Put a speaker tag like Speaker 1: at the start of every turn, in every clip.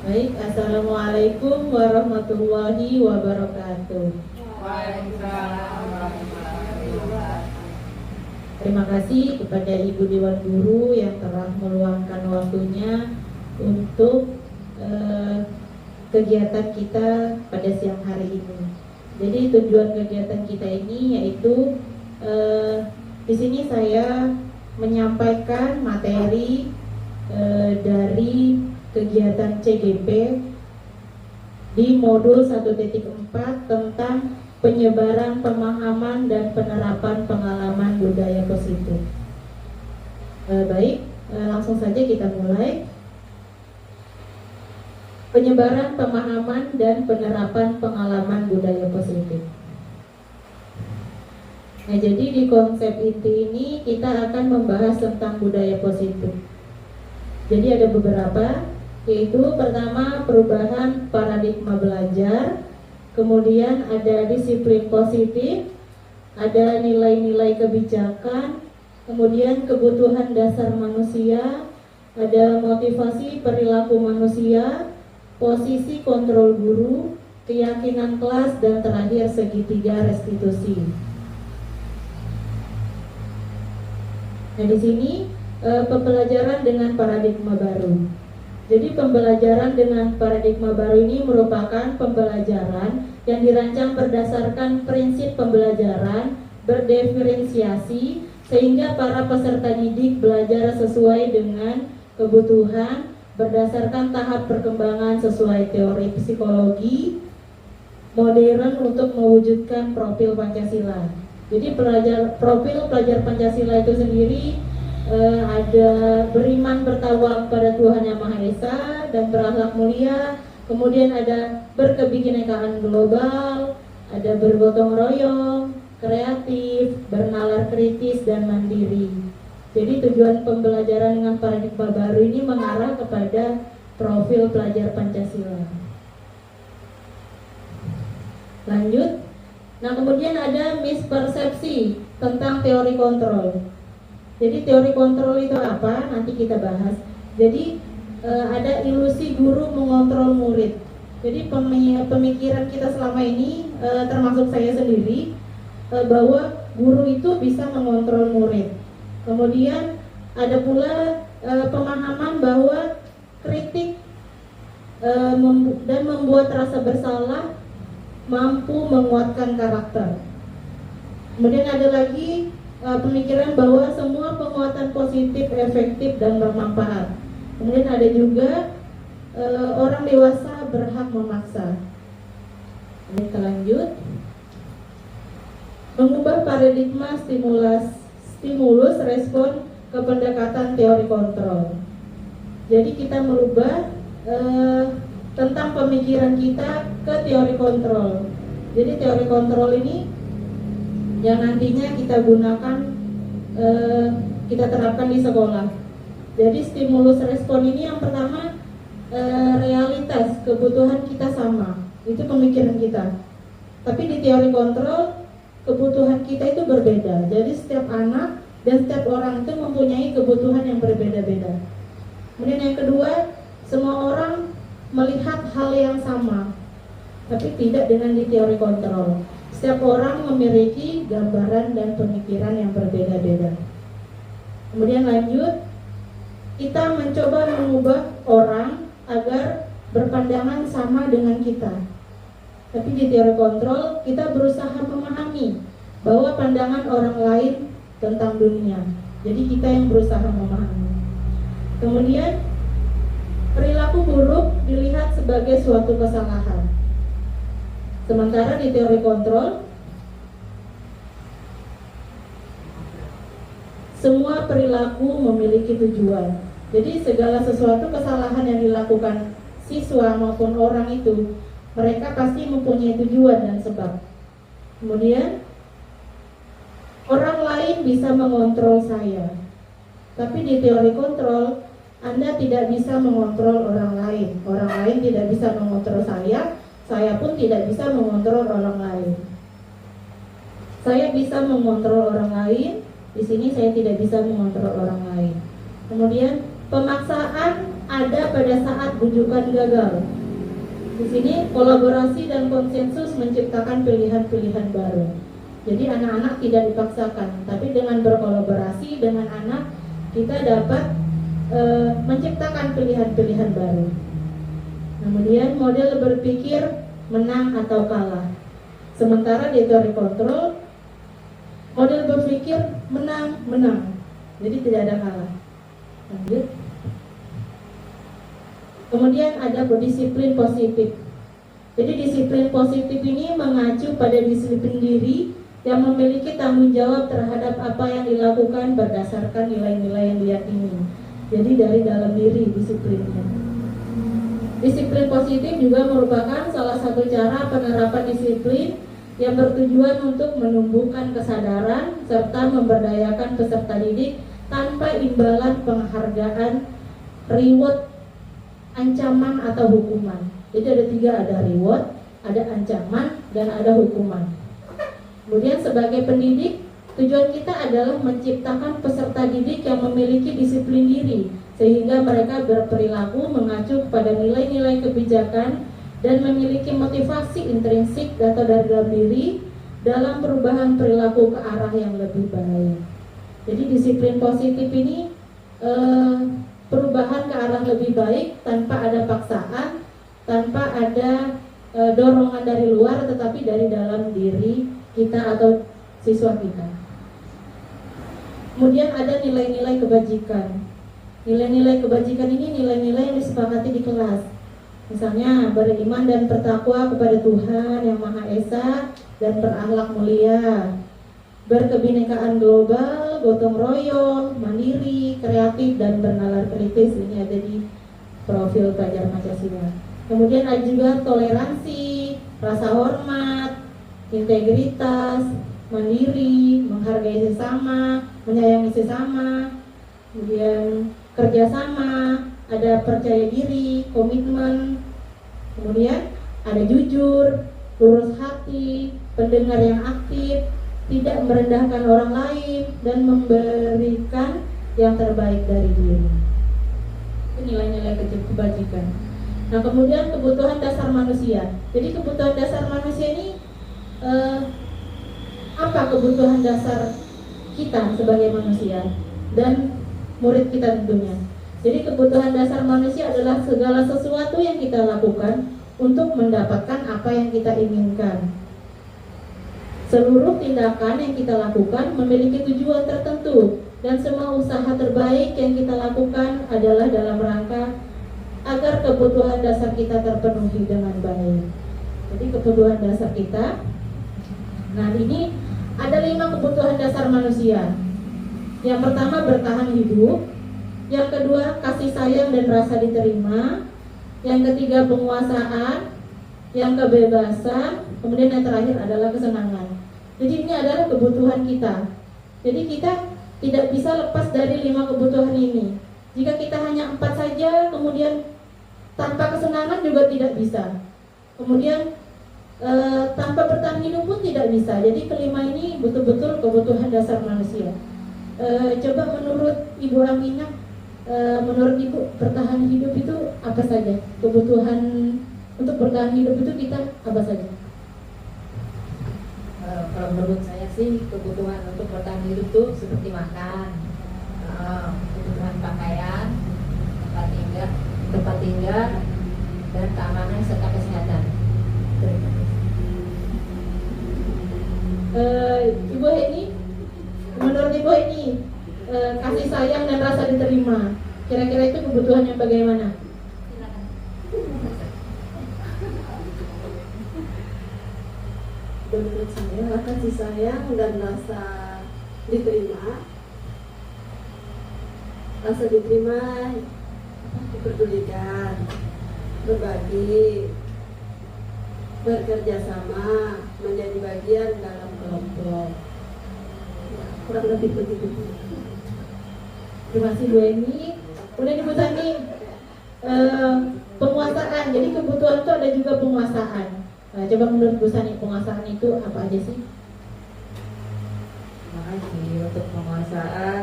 Speaker 1: Baik, Assalamualaikum warahmatullahi wabarakatuh.
Speaker 2: Waalaikumsalam warahmatullahi wabarakatuh.
Speaker 1: Terima kasih kepada Ibu Dewan Guru yang telah meluangkan waktunya untuk kegiatan kita pada siang hari ini. Jadi tujuan kegiatan kita ini yaitu di sini saya menyampaikan materi dari kegiatan CGP di modul 1.4 tentang penyebaran pemahaman dan penerapan pengalaman budaya positif. Baik, langsung saja kita mulai. Penyebaran pemahaman dan penerapan pengalaman budaya positif. Nah, jadi di konsep inti ini kita akan membahas tentang budaya positif. Jadi ada beberapa, yaitu pertama perubahan paradigma belajar, kemudian ada disiplin positif, ada nilai-nilai kebijakan, kemudian kebutuhan dasar manusia, ada motivasi perilaku manusia, posisi kontrol guru, keyakinan kelas, dan terakhir segitiga restitusi. Nah, di sini pembelajaran dengan paradigma baru. Jadi pembelajaran dengan paradigma baru ini merupakan pembelajaran yang dirancang berdasarkan prinsip pembelajaran berdiferensiasi sehingga para peserta didik belajar sesuai dengan kebutuhan berdasarkan tahap perkembangan sesuai teori psikologi modern untuk mewujudkan profil Pancasila. Jadi profil pelajar Pancasila itu sendiri ada beriman bertawakal pada Tuhan Yang Maha Esa dan berakhlak mulia, kemudian ada berkebinekaan global, ada bergotong royong, kreatif, bernalar kritis, dan mandiri. Jadi tujuan pembelajaran dengan paradigma baru ini mengarah kepada profil pelajar Pancasila. Lanjut. Nah, kemudian ada mispersepsi tentang teori kontrol. Jadi teori kontrol itu apa? Nanti kita bahas. Jadi ada ilusi guru mengontrol murid. Jadi pemikiran kita selama ini, termasuk saya sendiri, bahwa guru itu bisa mengontrol murid. Kemudian ada pula pemahaman bahwa kritik dan membuat rasa bersalah mampu menguatkan karakter. Kemudian ada lagi pemikiran bahwa semua penguatan positif efektif dan bermanfaat. Kemudian ada juga orang dewasa berhak memaksa. Ini lanjut. Mengubah paradigma stimulus respon ke pendekatan teori kontrol. Jadi kita merubah tentang pemikiran kita ke teori kontrol. Jadi teori kontrol ini yang nantinya kita gunakan, kita terapkan di sekolah. Jadi stimulus respon ini yang pertama realitas kebutuhan kita sama, itu pemikiran kita. Tapi di teori kontrol kebutuhan kita itu berbeda. Jadi setiap anak dan setiap orang itu mempunyai kebutuhan yang berbeda-beda. Kemudian yang kedua, semua orang melihat hal yang sama, tapi tidak dengan di teori kontrol. Setiap orang memiliki gambaran dan pemikiran yang berbeda-beda. Kemudian lanjut, kita mencoba mengubah orang agar berpandangan sama dengan kita. Tapi di teori kontrol, kita berusaha memahami bahwa pandangan orang lain tentang dunia. Jadi kita yang berusaha memahami. Kemudian perilaku buruk dilihat sebagai suatu kesalahan. Sementara di teori kontrol, semua perilaku memiliki tujuan. Jadi segala sesuatu kesalahan yang dilakukan siswa maupun orang itu, mereka pasti mempunyai tujuan dan sebab. Kemudian orang lain bisa mengontrol saya. Tapi di teori kontrol, Anda tidak bisa mengontrol orang lain. Orang lain tidak bisa mengontrol saya pun tidak bisa mengontrol orang lain. Saya bisa mengontrol orang lain, di sini saya tidak bisa mengontrol orang lain. Kemudian pemaksaan ada pada saat bujukan gagal. Di sini kolaborasi dan konsensus menciptakan pilihan-pilihan baru. Jadi anak-anak tidak dipaksakan, tapi dengan berkolaborasi dengan anak kita dapat menciptakan pilihan-pilihan baru. Kemudian model berpikir menang atau kalah. Sementara di teori kontrol model berpikir menang. Jadi tidak ada kalah. Lanjut. Kemudian ada disiplin positif. Jadi disiplin positif ini mengacu pada disiplin diri yang memiliki tanggung jawab terhadap apa yang dilakukan berdasarkan nilai-nilai yang diyakini. Jadi dari dalam diri disiplinnya. Disiplin positif juga merupakan salah satu cara penerapan disiplin yang bertujuan untuk menumbuhkan kesadaran serta memberdayakan peserta didik tanpa imbalan penghargaan, reward, ancaman atau hukuman. Jadi ada 3, ada reward, ada ancaman, dan ada hukuman. Kemudian sebagai pendidik, tujuan kita adalah menciptakan peserta didik yang memiliki disiplin diri, sehingga mereka berperilaku mengacu kepada nilai-nilai kebijakan dan memiliki motivasi intrinsik atau dari dalam diri dalam perubahan perilaku ke arah yang lebih baik. Jadi disiplin positif ini perubahan ke arah lebih baik tanpa ada paksaan, tanpa ada dorongan dari luar, tetapi dari dalam diri kita atau siswa kita. Kemudian ada nilai-nilai kebajikan. Nilai-nilai kebajikan ini nilai-nilai yang disepakati di kelas. Misalnya beriman dan bertakwa kepada Tuhan Yang Maha Esa dan berakhlak mulia, berkebinekaan global, gotong royong, mandiri, kreatif, dan bernalar kritis. Ini ada di profil pelajar Pancasila. Kemudian ada juga toleransi, rasa hormat, integritas, mandiri, menghargai sesama, menyayangi sesama, kemudian kerjasama, ada percaya diri, komitmen, kemudian ada jujur, lurus hati, pendengar yang aktif, tidak merendahkan orang lain, dan memberikan yang terbaik dari diri. Itu nilai-nilai kebajikan. Nah, kemudian kebutuhan dasar manusia. Jadi kebutuhan dasar manusia ini apa kebutuhan dasar kita sebagai manusia dan murid kita tentunya. Jadi kebutuhan dasar manusia adalah segala sesuatu yang kita lakukan untuk mendapatkan apa yang kita inginkan. Seluruh tindakan yang kita lakukan memiliki tujuan tertentu, dan semua usaha terbaik yang kita lakukan adalah dalam rangka agar kebutuhan dasar kita terpenuhi dengan baik. Jadi kebutuhan dasar kita. Nah, ini ada 5 kebutuhan dasar manusia. Yang pertama bertahan hidup, yang kedua kasih sayang dan rasa diterima, yang ketiga penguasaan, yang kebebasan, kemudian yang terakhir adalah kesenangan. Jadi ini adalah kebutuhan kita. Jadi kita tidak bisa lepas dari 5 kebutuhan ini. Jika kita hanya 4 saja, kemudian tanpa kesenangan juga tidak bisa. Kemudian tanpa bertahan hidup pun tidak bisa. Jadi kelima ini betul-betul kebutuhan dasar manusia. Coba menurut Ibu Aminah, menurut Ibu bertahan hidup itu apa saja? Kebutuhan untuk bertahan hidup itu kita apa saja?
Speaker 2: Kalau menurut saya sih kebutuhan untuk bertahan hidup tuh seperti makan, kebutuhan pakaian, tempat tinggal, dan keamanan serta kesehatan.
Speaker 1: Ibu ini, menurut Ibu ini kasih sayang dan rasa diterima, kira-kira itu kebutuhan yang bagaimana?
Speaker 3: Menurut saya kasih sayang dan rasa diterima, diperdulikan, berbagi, bekerja sama, menjadi bagian dalam kelompok. Ya, kurang lebih begitu.
Speaker 1: Terima kasih Bu Eni. Kemudian Ibu Sani, penguasaan. Jadi kebutuhan itu ada juga penguasaan. Nah, coba menurut Bu Sani, penguasaan itu apa aja sih?
Speaker 4: Terima kasih. Untuk penguasaan,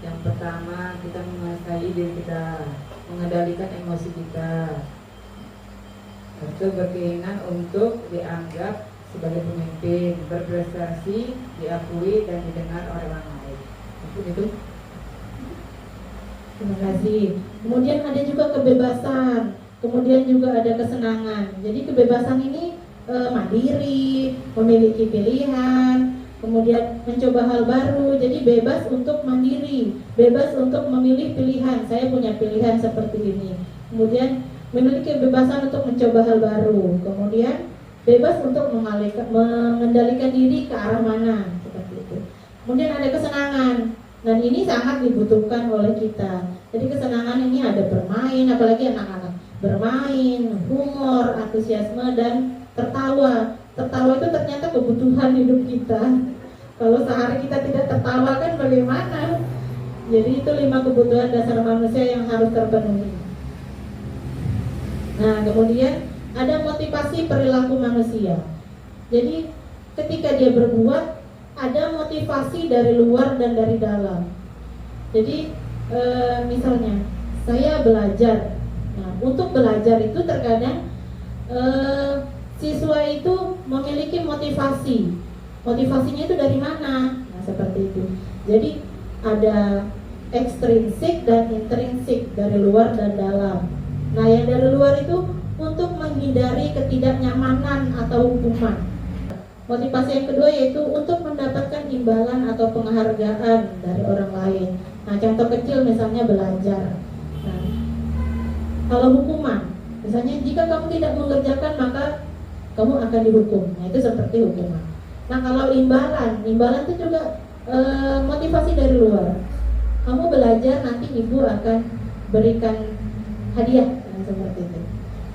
Speaker 4: yang pertama kita menguasai diri kita
Speaker 2: mengendalikan emosi kita. Itu berkeinginan untuk dianggap sebagai pemimpin, berprestasi, diakui dan didengar oleh orang lain. Mungkin itu.
Speaker 1: Terima kasih. Kemudian ada juga kebebasan, kemudian juga ada kesenangan. Jadi kebebasan ini mandiri, memiliki pilihan, kemudian mencoba hal baru. Jadi bebas untuk mandiri, bebas untuk memilih pilihan. Saya punya pilihan seperti ini. Kemudian memiliki kebebasan untuk mencoba hal baru. Kemudian bebas untuk mengendalikan diri ke arah mana, seperti itu. Kemudian ada kesenangan. Dan ini sangat dibutuhkan oleh kita. Jadi kesenangan ini ada bermain, apalagi anak-anak. Bermain, humor, antusiasme, dan tertawa. Tertawa itu ternyata kebutuhan hidup kita. Kalau sehari kita tidak tertawa kan bagaimana? Jadi itu 5 kebutuhan dasar manusia yang harus terpenuhi. Nah, kemudian ada motivasi perilaku manusia. Jadi ketika dia berbuat, ada motivasi dari luar dan dari dalam. Jadi misalnya saya belajar. Nah, untuk belajar itu terkadang siswa itu memiliki motivasi. Motivasinya itu dari mana? Nah, seperti itu. Jadi ada ekstrinsik dan intrinsik, dari luar dan dalam. Nah, yang dari luar itu untuk menghindari ketidaknyamanan atau hukuman. Motivasi yang kedua yaitu untuk mendapatkan imbalan atau penghargaan dari orang lain. Nah, contoh kecil misalnya belajar. Nah, kalau hukuman, misalnya jika kamu tidak mengerjakan maka kamu akan dihukum. Nah, itu seperti hukuman. Nah, kalau imbalan itu juga motivasi dari luar. Kamu belajar, nanti ibu akan berikan hadiah, nah, seperti itu.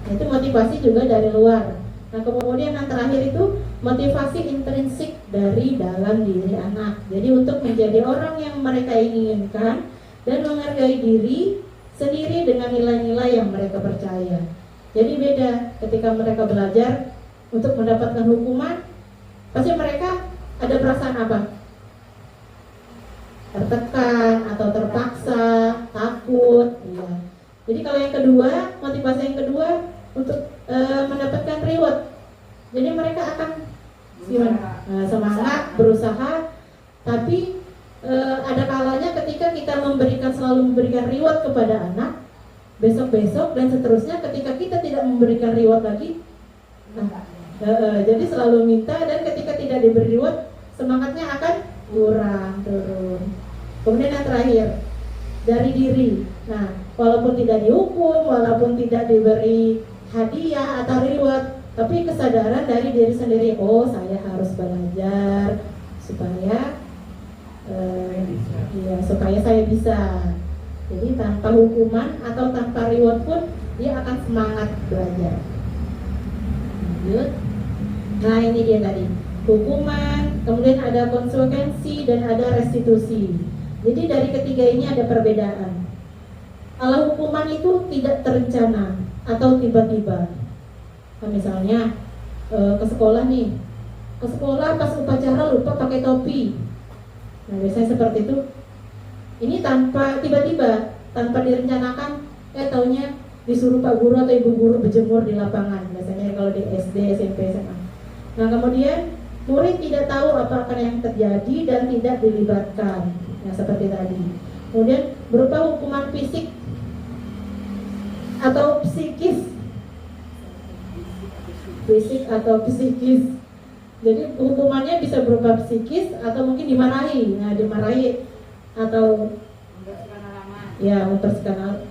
Speaker 1: Nah, itu motivasi juga dari luar. Nah, kemudian yang terakhir itu motivasi intrinsik dari dalam diri anak. Jadi untuk menjadi orang yang mereka inginkan dan menghargai diri sendiri dengan nilai-nilai yang mereka percaya. Jadi beda ketika mereka belajar untuk mendapatkan hukuman, pasti mereka ada perasaan apa? Tertekan atau terpaksa, takut. Ya. Jadi kalau yang kedua, motivasi yang kedua untuk mendapatkan reward. Jadi mereka akan semangat, berusaha, tapi ada kalanya ketika kita selalu memberikan reward kepada anak, besok-besok dan seterusnya ketika kita tidak memberikan reward lagi, jadi selalu minta, dan ketika tidak diberi reward, semangatnya akan turun. Kemudian yang terakhir, dari diri. Nah, walaupun tidak dihukum, walaupun tidak diberi hadiah atau reward, tapi kesadaran dari diri sendiri, oh saya harus belajar supaya supaya saya bisa. Jadi tanpa hukuman atau tanpa reward pun dia akan semangat belajar. Lanjut. Nah, ini dia tadi, hukuman, kemudian ada konsekuensi dan ada restitusi. Jadi dari ketiga ini ada perbedaan. Kalau hukuman itu tidak terencana atau tiba-tiba. Nah, misalnya ke sekolah nih, pas upacara lupa pakai topi. Nah, biasanya seperti itu. Ini tanpa tiba-tiba, tanpa direncanakan, taunya disuruh Pak Guru atau Ibu Guru berjemur di lapangan. Biasanya kalau di SD, SMP, SMA. Nah, kemudian murid tidak tahu apakah yang terjadi dan tidak dilibatkan. Nah, seperti tadi. Kemudian berupa hukuman fisik atau psikis. Fisik atau psikis. Jadi hukumannya bisa berupa psikis atau mungkin dimarahi. Nah, dimarahi atau membersihkan halaman.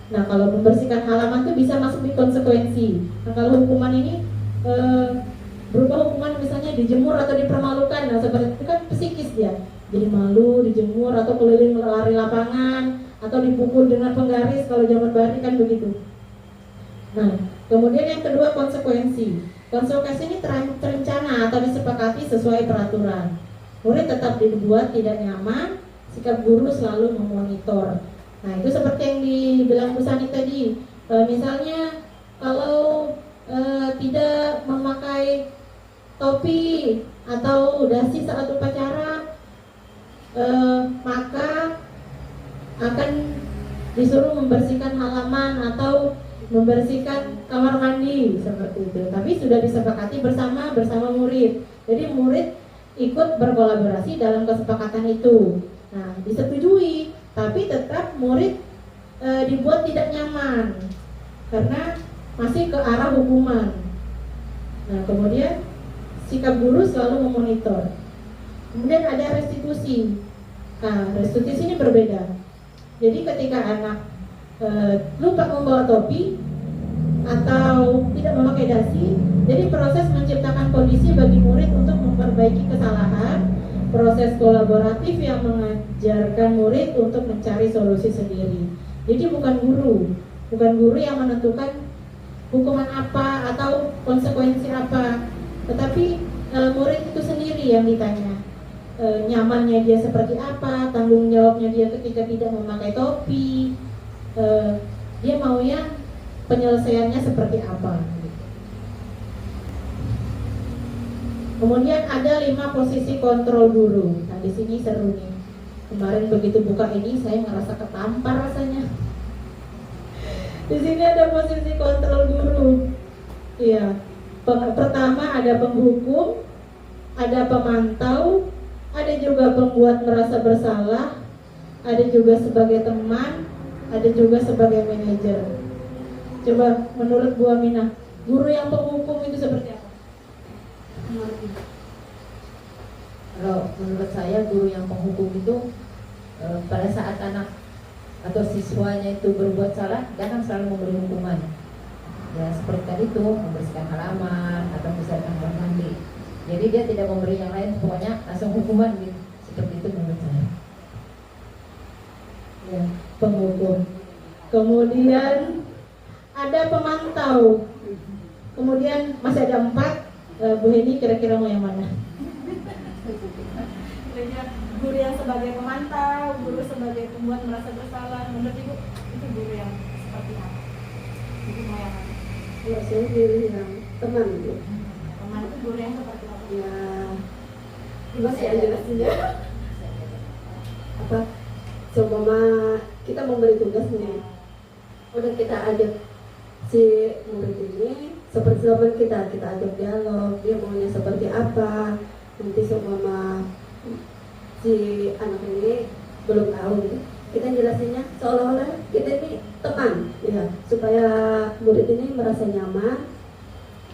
Speaker 1: Nah, kalau membersihkan halaman itu bisa masuk di konsekuensi. Nah, kalau hukuman ini berupa hukuman misalnya dijemur atau dipermalukan. Nah, seperti itu kan psikis dia. Jadi malu, dijemur atau keliling lari lapangan atau dipukul dengan penggaris kalau zaman Bari kan begitu. Nah, kemudian yang kedua konsekuensi. Konsekuensi ini terencana atau disepakati sesuai peraturan. Murid tetap dibuat tidak nyaman, sikap guru selalu memonitor. Nah, itu seperti yang dibilang Bu Sani tadi. Misalnya kalau tidak memakai topi atau dasi saat upacara, maka akan disuruh membersihkan halaman atau membersihkan kamar mandi seperti itu. Tapi sudah disepakati bersama murid. Jadi murid ikut berkolaborasi dalam kesepakatan itu. Nah, disetujui, tapi tetap murid dibuat tidak nyaman karena masih ke arah hukuman. Nah, kemudian sikap guru selalu memonitor. Kemudian ada restitusi. Nah, restitusi ini berbeda. Jadi ketika anak lupa membawa topi atau tidak memakai dasi, jadi proses menciptakan kondisi bagi murid untuk memperbaiki kesalahan, proses kolaboratif yang mengajarkan murid untuk mencari solusi sendiri. Jadi bukan guru yang menentukan hukuman apa atau konsekuensi apa, tetapi murid itu sendiri yang ditanya. Nyamannya dia seperti apa, tanggung jawabnya dia ketika tidak memakai topi, dia maunya penyelesaiannya seperti apa. Kemudian ada 5 posisi kontrol guru. Nah, di sini seru nih. Kemarin begitu buka ini saya ngerasa ketampar rasanya. Di sini ada posisi kontrol guru. Iya. Pertama ada penghukum, ada pemantau, ada juga pembuat merasa bersalah, ada juga sebagai teman, ada juga sebagai manajer. Coba menurut Bu Aminah, guru yang penghukum itu seperti apa?
Speaker 4: Kalau menurut saya guru yang penghukum itu pada saat anak atau siswanya itu berbuat salah, dia akan selalu memberi hukuman. Ya seperti tadi itu membersihkan halaman atau membesarkan kamar mandi. Jadi dia tidak memberi yang lain, pokoknya langsung hukuman gitu. Seperti itu menurut saya.
Speaker 1: Ya, penghukum. Kemudian ada pemantau. Kemudian masih ada 4. Bu Heni kira-kira mau yang mana? Guru yang sebagai pemantau, guru sebagai pembuat merasa bersalah. Menurut Ibu itu guru yang seperti apa? Ibu mau yang mana?
Speaker 3: Ya, saya pilih yang teman gitu.
Speaker 1: Teman itu guru yang seperti apa?
Speaker 3: Ya, masih aja pastinya. Apa? Coba kita memberi tugas nih. Udah kita ajak si murid ini seperti zaman kita ajak dialog, dia maunya seperti apa. Nanti seumpama si anak ini belum tahu gitu, kita jelasinnya seolah-olah kita ini teman ya, supaya murid ini merasa nyaman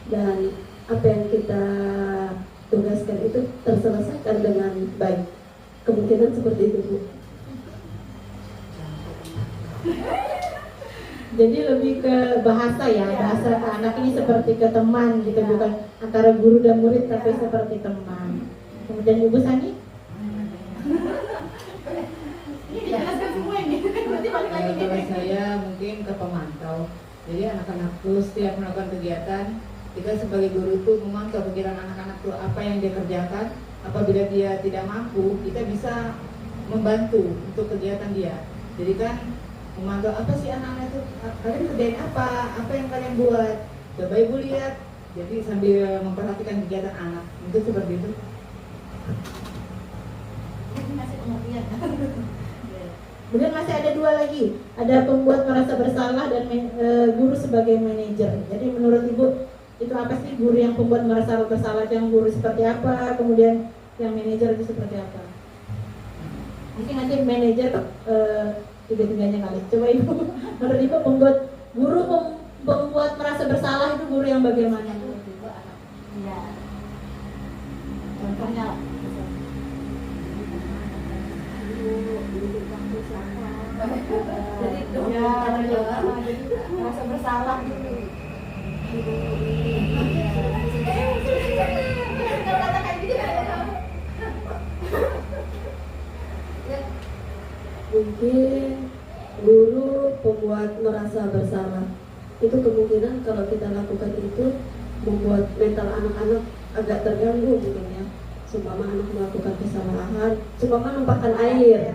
Speaker 3: dan apa yang kita tugaskan itu terselesaikan dengan baik. Kemungkinan seperti itu, Bu.
Speaker 1: Jadi lebih ke bahasa ya, bahasa ke anak ini seperti ke teman gitu, bukan antara guru dan murid tapi seperti teman. Kemudian Ibu Sani?
Speaker 2: Kalau saya mungkin ke pemantau. Jadi anak-anak itu setiap melakukan kegiatan, kita sebagai guru itu memantau kegiatan anak-anak itu apa yang dia kerjakan. Apabila dia tidak mampu, kita bisa membantu untuk kegiatan dia. Jadi kan memantau apa sih anak-anak itu, kalian kerjain apa yang kalian buat, coba Ibu lihat. Jadi sambil memperhatikan kegiatan anak, itu seperti itu.
Speaker 1: Kemudian masih ada 2 lagi, ada pembuat merasa bersalah dan guru sebagai manajer. Jadi menurut Ibu itu apa sih guru yang pembuat merasa bersalah, yang guru seperti apa, kemudian yang manajer itu seperti apa? Mungkin nanti manajer 3-3-nya kali. Coba Ibu, menurut Ibu guru pembuat merasa bersalah itu guru yang bagaimana? Ya. Contohnya jadi merasa bersalah gitu.
Speaker 3: Mungkin guru pembuat merasa bersalah itu kemungkinan kalau kita lakukan itu membuat mental anak-anak agak terganggu mungkin ya. Seumpama anak melakukan kesalahan, seumpama numpahkan air ya.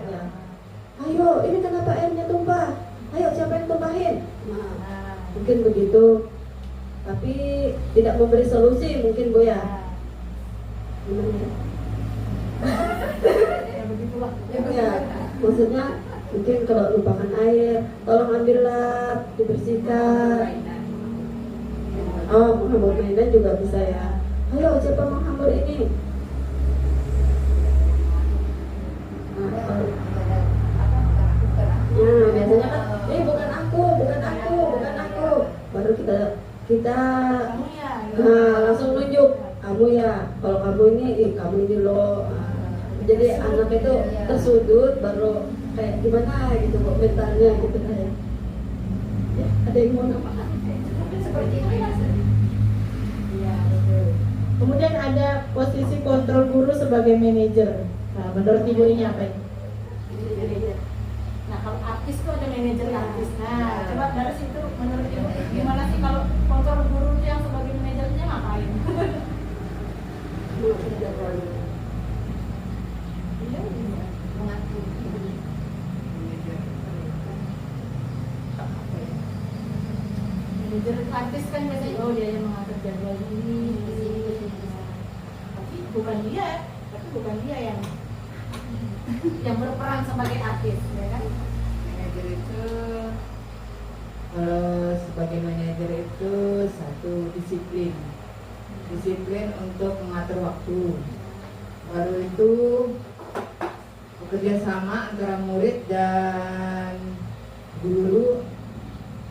Speaker 3: Ayo, ini kenapa airnya tumpah? Ayo, siapa yang tumpahin? Nah, mungkin begitu. Tapi tidak memberi solusi mungkin, Bu ya. Gimana ya? Ya, maksudnya Mungkin kalau lupakan air, tolong ambillah, dibersihkan. Oh, menghambur mainan juga bisa ya. Ayo, siapa menghambur ini? Nah, biasanya kan, bukan aku. Baru kita langsung nunjuk, kamu ya. Kalau kamu ini loh. Jadi anak itu tersudut, baru kayak gimana gitu komentarnya gitu kan ya. Ada yang mau namakan? Seperti itu ya.
Speaker 1: Kemudian ada posisi kontrol guru sebagai manajer. Nah, menurut Ibu ini apa ini?
Speaker 5: Nah, kalau artis tuh ada manajer artis. Nah, coba dari situ menurut Ibu gimana sih kalau kontrol guru itu yang sebagai manajernya ngapain? Manajer artis kan biasanya dia yang mengatur jadwal ini. Tapi bukan dia yang berperan sebagai artis, ya kan?
Speaker 2: Manajer itu, kalau sebagai manajer itu satu disiplin untuk mengatur waktu. Baru itu bekerja sama antara murid dan guru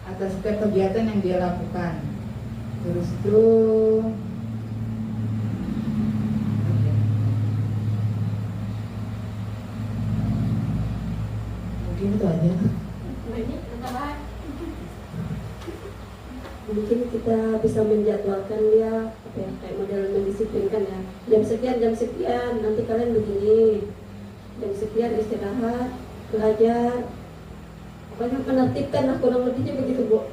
Speaker 2: atas setiap kegiatan yang dia lakukan. Terus itu mungkin itu aja.
Speaker 5: Ini tambahan.
Speaker 3: Mungkin kita bisa menjadwalkan dia kayak model mendisiplinkan ya. Jam sekian nanti kalian begini. Jam sekian istirahat, belajar. Pokoknya menertibkan lah, kurang lebihnya begitu Bu.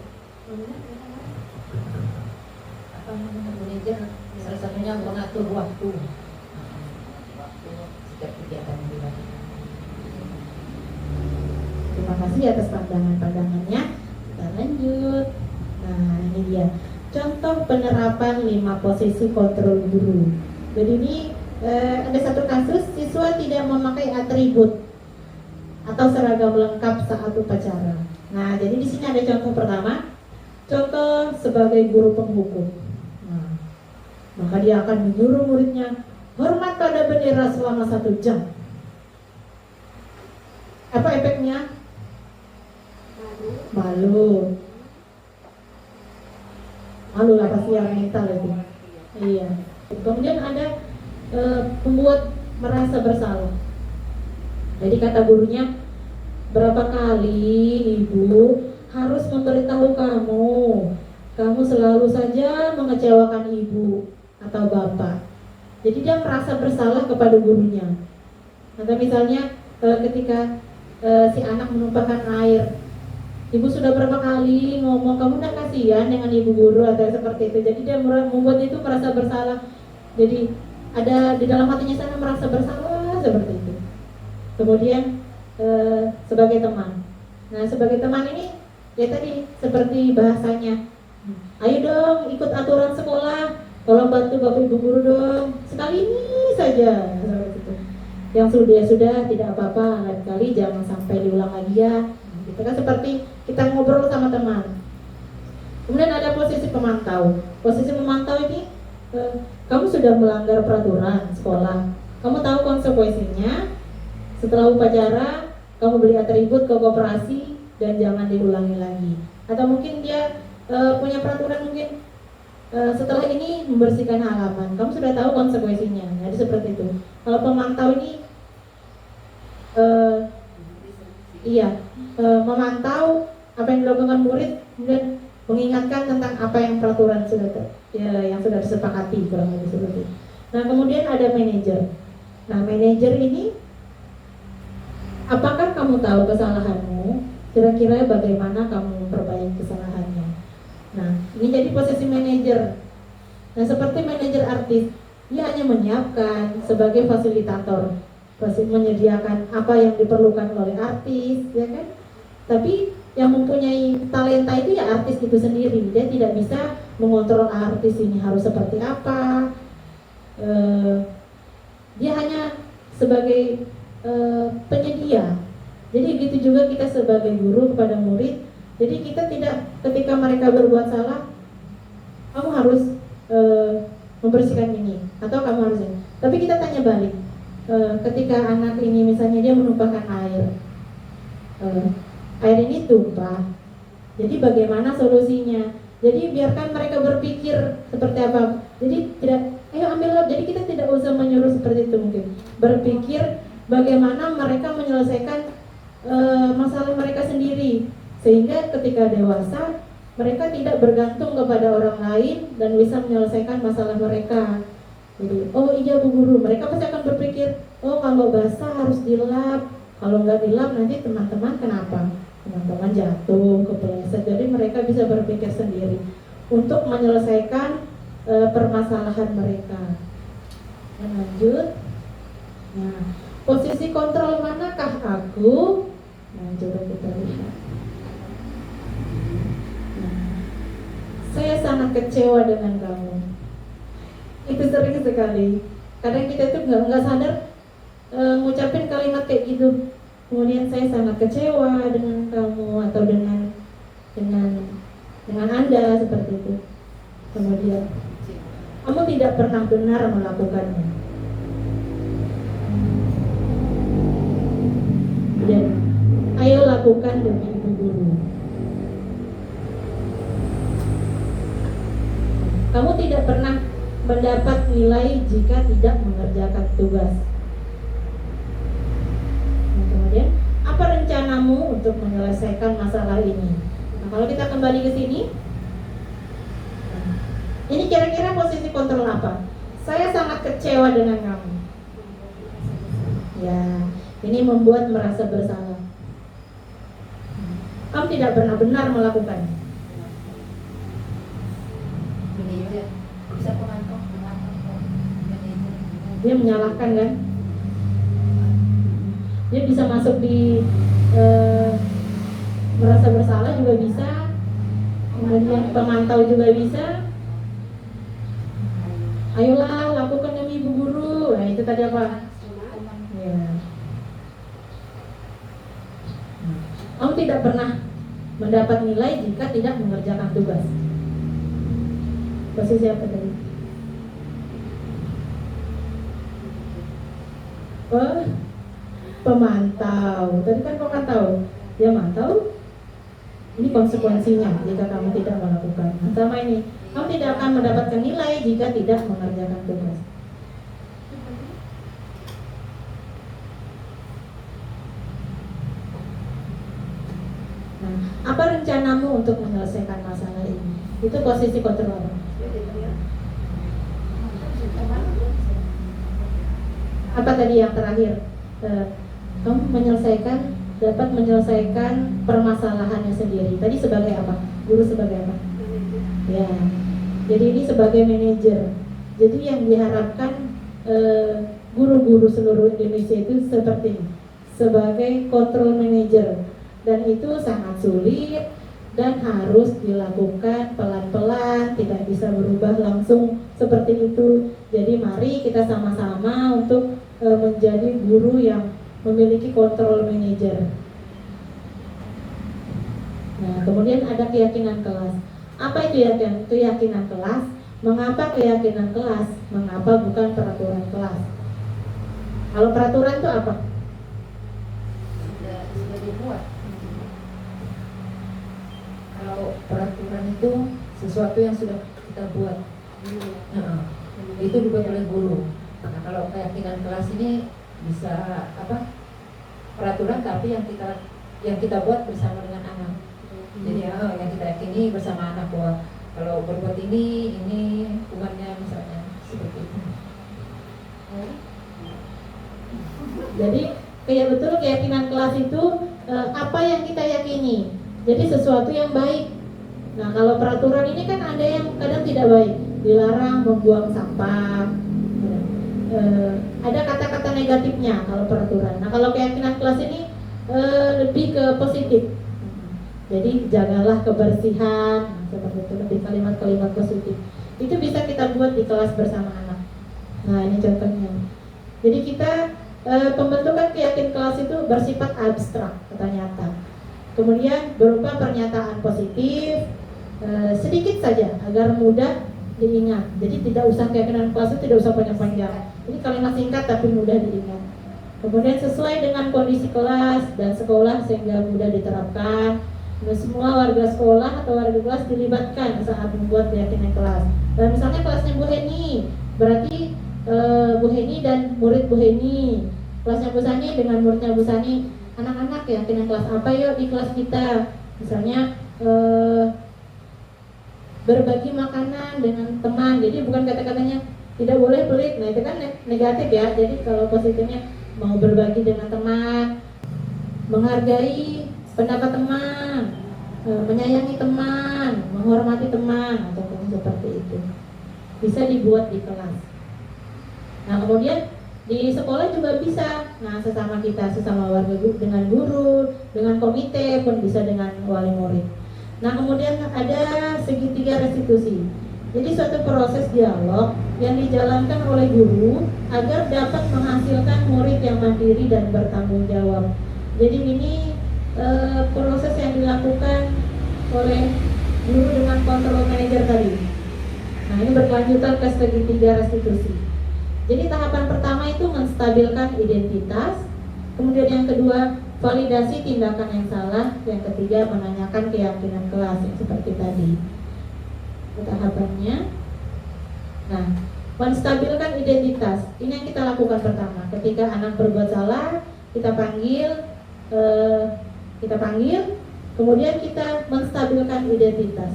Speaker 4: Manajer salah satunya mengatur waktu setiap kegiatan yang dilakukan.
Speaker 1: Terima kasih atas pandangannya. Kita lanjut. Nah, ini dia contoh penerapan 5 posisi kontrol guru. Jadi ini ada satu kasus siswa tidak memakai atribut atau seragam lengkap saat upacara. Nah, jadi di sini ada contoh pertama, contoh sebagai guru penghukum. Nah, maka dia akan menyuruh muridnya hormat pada bendera selama 1 jam. Apa efeknya? Malu lah pasti yang mental itu. Iya. Kemudian ada membuat merasa bersalah. Jadi kata gurunya, berapa kali ibu harus memberitahu kamu selalu saja mengecewakan ibu atau bapak. Jadi dia merasa bersalah kepada gurunya. Atau misalnya ketika si anak menumpahkan air, ibu sudah berapa kali ngomong kamu udah kasihan dengan ibu guru atau seperti itu. Jadi dia membuat itu merasa bersalah. Jadi ada di dalam hatinya sana merasa bersalah seperti itu. Kemudian sebagai teman. Nah, sebagai teman ini ya tadi seperti bahasanya, ayo dong ikut aturan sekolah, tolong bantu bapak ibu guru dong, sekali ini saja seperti itu. Yang sudah tidak apa-apa, lain kali jangan sampai diulang lagi ya. Gitu kan, seperti kita ngobrol sama teman. Kemudian ada posisi pemantau. Posisi memantau ini kamu sudah melanggar peraturan sekolah, kamu tahu konsekuensinya. Setelah upacara kamu beli atribut ke koperasi dan jangan diulangi lagi. Atau mungkin dia punya peraturan mungkin setelah ini membersihkan halaman, kamu sudah tahu konsekuensinya. Jadi seperti itu. Kalau pemantau ini memantau apa yang dilakukan murid, kemudian mengingatkan tentang apa yang peraturan yang sudah disepakati, kurang lebih seperti itu. Nah, kemudian ada manajer. Nah, manajer ini, apakah kamu tahu kesalahanmu? Kira-kira bagaimana kamu memperbaiki kesalahannya? Nah, ini jadi posisi manajer. Nah, seperti manajer artis, dia hanya menyiapkan sebagai fasilitator, menyediakan apa yang diperlukan oleh artis, ya kan? Tapi yang mempunyai talenta itu ya artis itu sendiri. Dia tidak bisa mengontrol artis ini harus seperti apa. Dia hanya sebagai penyedia Jadi begitu juga kita sebagai guru kepada murid. Jadi kita tidak, ketika mereka berbuat salah, kamu harus membersihkan ini atau kamu harus ini. Tapi kita tanya balik, ketika anak ini misalnya dia menumpahkan air, air ini tumpah. Jadi bagaimana solusinya? Jadi biarkan mereka berpikir seperti apa. Jadi tidak, ayo ambil. Jadi kita tidak usah menyuruh seperti itu mungkin. Berpikir bagaimana mereka menyelesaikan masalah mereka sendiri, sehingga ketika dewasa mereka tidak bergantung kepada orang lain dan bisa menyelesaikan masalah mereka. Jadi, oh iya Bu Guru, mereka pasti akan berpikir, oh kalau basah harus dilap, kalau nggak dilap nanti teman-teman kenapa? Teman-teman jatuh, kepleset. Jadi mereka bisa berpikir sendiri untuk menyelesaikan permasalahan mereka. Lanjut. Nah, posisi kontrol manakah aku? Nah, coba kita lihat. Saya sangat kecewa dengan kamu. Itu sering sekali. Kadang kita itu nggak sadar ngucapin kalimat kayak gitu. Kemudian saya sangat kecewa dengan kamu atau dengan Anda seperti itu. Kemudian kamu tidak pernah benar melakukannya. Dan ayo lakukan demi Ibu Guru. Kamu tidak pernah mendapat nilai jika tidak mengerjakan tugas. Nah, kemudian, apa rencanamu untuk menyelesaikan masalah ini? Nah, kalau kita kembali ke sini, ini kira-kira posisi kontrol apa? Saya sangat kecewa dengan kamu. Ya, ini membuat merasa bersalah. Kamu tidak pernah benar melakukannya.
Speaker 4: Bisa pemantau.
Speaker 1: Dia menyalahkan kan? Dia bisa masuk di merasa bersalah juga bisa, kemudian pemantau juga bisa. Ayolah lakukan demi Ibu Guru. Nah itu tadi apa? Ya. Kamu tidak pernah mendapat nilai jika tidak mengerjakan tugas. Posisi apa tadi? Oh, pemantau. Tadi kan pemantau. Dia mantau. Ini konsekuensinya jika kamu tidak melakukan. Nah, sama ini, kamu tidak akan mendapatkan nilai jika tidak mengerjakan tugas. Nah, apa rencanamu untuk menyelesaikan masalah ini? Itu posisi kontrol. Apa tadi yang terakhir? Kamu dapat menyelesaikan permasalahannya sendiri. Tadi sebagai apa? Guru sebagai apa? Ya. Jadi ini sebagai manajer. Jadi yang diharapkan guru-guru seluruh Indonesia itu seperti ini, sebagai control manager, dan itu sangat sulit dan harus dilakukan pelan-pelan, tidak bisa berubah langsung seperti itu. Jadi mari kita sama-sama untuk menjadi guru yang memiliki control manager. Nah, kemudian ada keyakinan kelas. Apa itu keyakinan kelas? Mengapa keyakinan kelas? Mengapa bukan peraturan kelas? Kalau peraturan itu apa?
Speaker 4: Sudah dibuat. Kalau peraturan itu sesuatu yang sudah kita buat. Itu dibuat oleh guru. Nah, kalau keyakinan kelas ini bisa apa? Peraturan tapi yang kita buat bersama dengan anak. Jadi yang kita yakini bersama anak bahwa kalau berbuat ini hukumannya misalnya seperti itu.
Speaker 1: Jadi kayak betul keyakinan kelas itu apa yang kita yakini. Jadi sesuatu yang baik. Nah, kalau peraturan ini kan ada yang kadang tidak baik, dilarang membuang sampah. Ada kata-kata negatifnya kalau peraturan. Nah, kalau keyakinan kelas ini lebih ke positif. Jadi jagalah kebersihan, seperti itu, lebih kalimat-kalimat positif. Itu bisa kita buat di kelas bersama anak. Nah, ini contohnya. Jadi kita pembentukan keyakinan kelas itu bersifat abstrak atau nyata. Kemudian berupa pernyataan positif, sedikit saja agar mudah diingat. Jadi tidak usah keyakinan kelas itu tidak usah panjang-panjang. Ini kalimat singkat tapi mudah diingat. Kemudian sesuai dengan kondisi kelas dan sekolah sehingga mudah diterapkan. Dan semua warga sekolah atau warga kelas dilibatkan saat membuat keyakinan kelas. Dan misalnya kelasnya Bu Heni, berarti Bu Heni dan murid Bu Heni. Kelasnya Bu Sani dengan muridnya Bu Sani. Anak-anak keyakinan kelas apa yuk di kelas kita? Misalnya berbagi makanan dengan teman. Jadi bukan kata-katanya tidak boleh pelit. Nah itu kan negatif ya. Jadi kalau positifnya mau berbagi dengan teman, menghargai pendapat teman, menyayangi teman, menghormati teman, ataupun seperti itu. Bisa dibuat di kelas. Nah kemudian di sekolah juga bisa. Nah sesama kita, sesama warga dengan guru, dengan komite pun bisa dengan wali murid. Nah kemudian ada segitiga restitusi. Jadi suatu proses dialog yang dijalankan oleh guru agar dapat menghasilkan murid yang mandiri dan bertanggung jawab. Jadi ini proses yang dilakukan oleh guru dengan kontrol manajer tadi. Nah ini berkelanjutan ke segitiga restitusi. Jadi tahapan pertama itu menstabilkan identitas. Kemudian yang kedua validasi tindakan yang salah. Yang ketiga menanyakan keyakinan kelas yang seperti tadi. Tahapannya. Nah, menstabilkan identitas. Ini yang kita lakukan pertama. Ketika anak berbuat salah, kita panggil, kemudian kita menstabilkan identitas.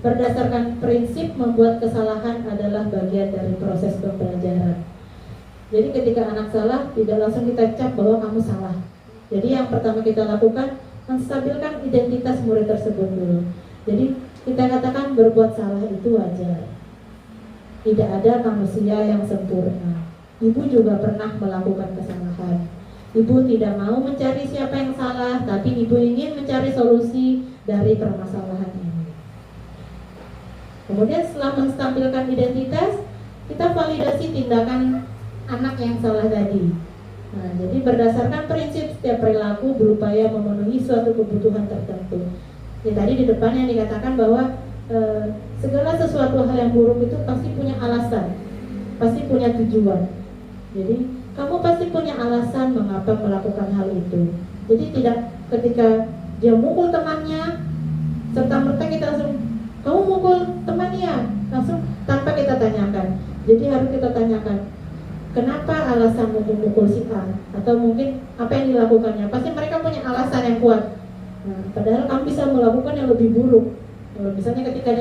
Speaker 1: Berdasarkan prinsip membuat kesalahan adalah bagian dari proses pembelajaran. Jadi ketika anak salah, tidak langsung kita cap bahwa kamu salah. Jadi yang pertama kita lakukan menstabilkan identitas murid tersebut dulu. Jadi kita katakan berbuat salah itu wajar. Tidak ada manusia yang sempurna. Ibu juga pernah melakukan kesalahan. Ibu tidak mau mencari siapa yang salah, tapi ibu ingin mencari solusi dari permasalahan ini. Kemudian setelah menstabilkan identitas, kita validasi tindakan anak yang salah tadi. Nah, jadi berdasarkan prinsip setiap perilaku berupaya memenuhi suatu kebutuhan tertentu. Ya, tadi di depan yang dikatakan bahwa segala sesuatu hal yang buruk itu pasti punya alasan, pasti punya tujuan. Jadi kamu pasti punya alasan mengapa melakukan hal itu. Jadi tidak ketika dia mukul temannya serta merta kita langsung kamu mukul temannya, langsung tanpa kita tanyakan. Jadi harus kita tanyakan kenapa alasan mukul si A, atau mungkin apa yang dilakukannya. Pasti mereka punya alasan yang kuat. Nah, padahal kamu bisa melakukan yang lebih buruk. Misalnya ketika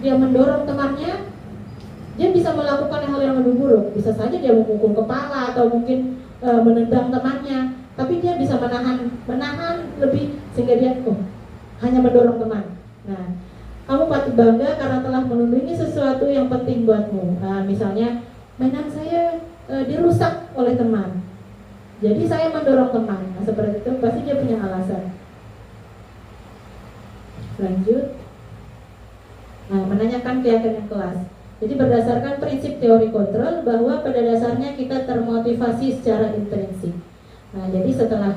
Speaker 1: dia mendorong temannya, dia bisa melakukan hal yang lebih buruk. Bisa saja dia memukul kepala atau mungkin menendang temannya, tapi dia bisa menahan lebih sehingga dia hanya mendorong teman. Nah, kamu patut bangga karena telah melindungi sesuatu yang penting buatmu. Nah, misalnya mainan saya dirusak oleh teman. Jadi saya mendorong teman. Nah, seperti itu pasti dia punya alasan. Lanjut. Nah, menanyakan keyakinan kelas. Jadi berdasarkan prinsip teori kontrol bahwa pada dasarnya kita termotivasi secara intrinsik. Nah, jadi setelah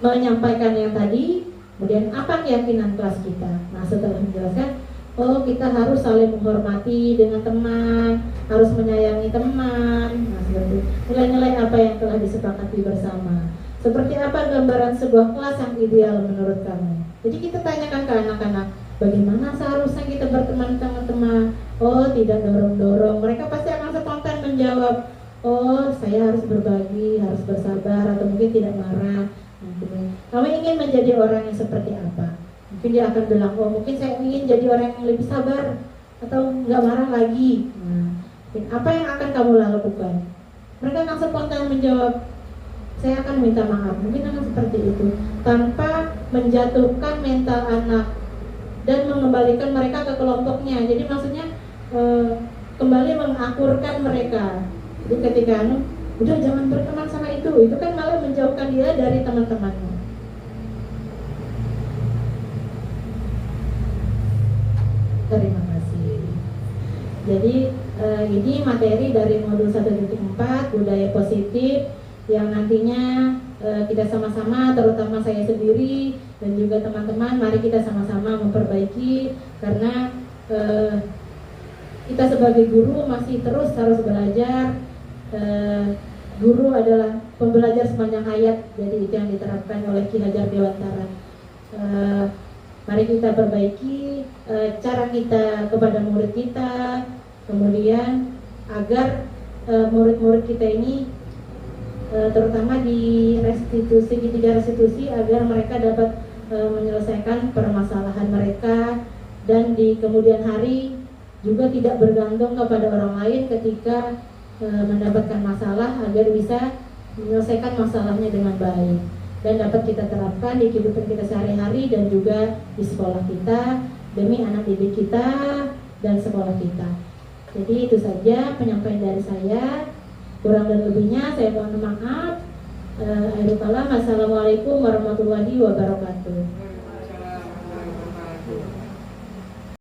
Speaker 1: menyampaikan yang tadi, kemudian apa keyakinan kelas kita. Nah, setelah menjelaskan, kita harus saling menghormati dengan teman, harus menyayangi teman. Nah, seperti nilai-nilai apa yang telah disepakati bersama. Seperti apa gambaran sebuah kelas yang ideal menurut kamu? Jadi kita tanyakan ke anak-anak, bagaimana seharusnya kita berteman dengan teman? Tidak dorong-dorong. Mereka pasti akan spontan menjawab, saya harus berbagi, harus bersabar, atau mungkin tidak marah. Kamu ingin menjadi orang yang seperti apa? Mungkin dia akan bilang, mungkin saya ingin jadi orang yang lebih sabar atau nggak marah lagi. Nah, apa yang akan kamu lakukan? Mereka akan spontan menjawab, saya akan minta maaf. Mungkin akan seperti itu, tanpa menjatuhkan mental anak dan mengembalikan mereka ke kelompoknya. Jadi maksudnya kembali mengakurkan mereka. Jadi ketika udah jangan berteman sama itu kan malah menjauhkan dia dari teman-temannya. Terima kasih. Jadi ini materi dari modul 1.4 budaya positif yang nantinya kita sama-sama, terutama saya sendiri dan juga teman-teman, mari kita sama-sama memperbaiki karena kita sebagai guru masih terus harus belajar. Guru adalah pembelajar sepanjang hayat, jadi itu yang diterapkan oleh Ki Hajar Dewantara. Mari kita perbaiki cara kita kepada murid kita, kemudian agar murid-murid kita ini terutama di restitusi, di 3 restitusi, agar mereka dapat menyelesaikan permasalahan mereka dan di kemudian hari juga tidak bergantung kepada orang lain ketika mendapatkan masalah, agar bisa menyelesaikan masalahnya dengan baik dan dapat kita terapkan di kehidupan kita sehari-hari dan juga di sekolah kita demi anak didik kita dan sekolah kita. Jadi itu saja penyampaian dari saya. Kurang dan lebihnya saya mohon maaf. Assalamualaikum warahmatullahi wabarakatuh.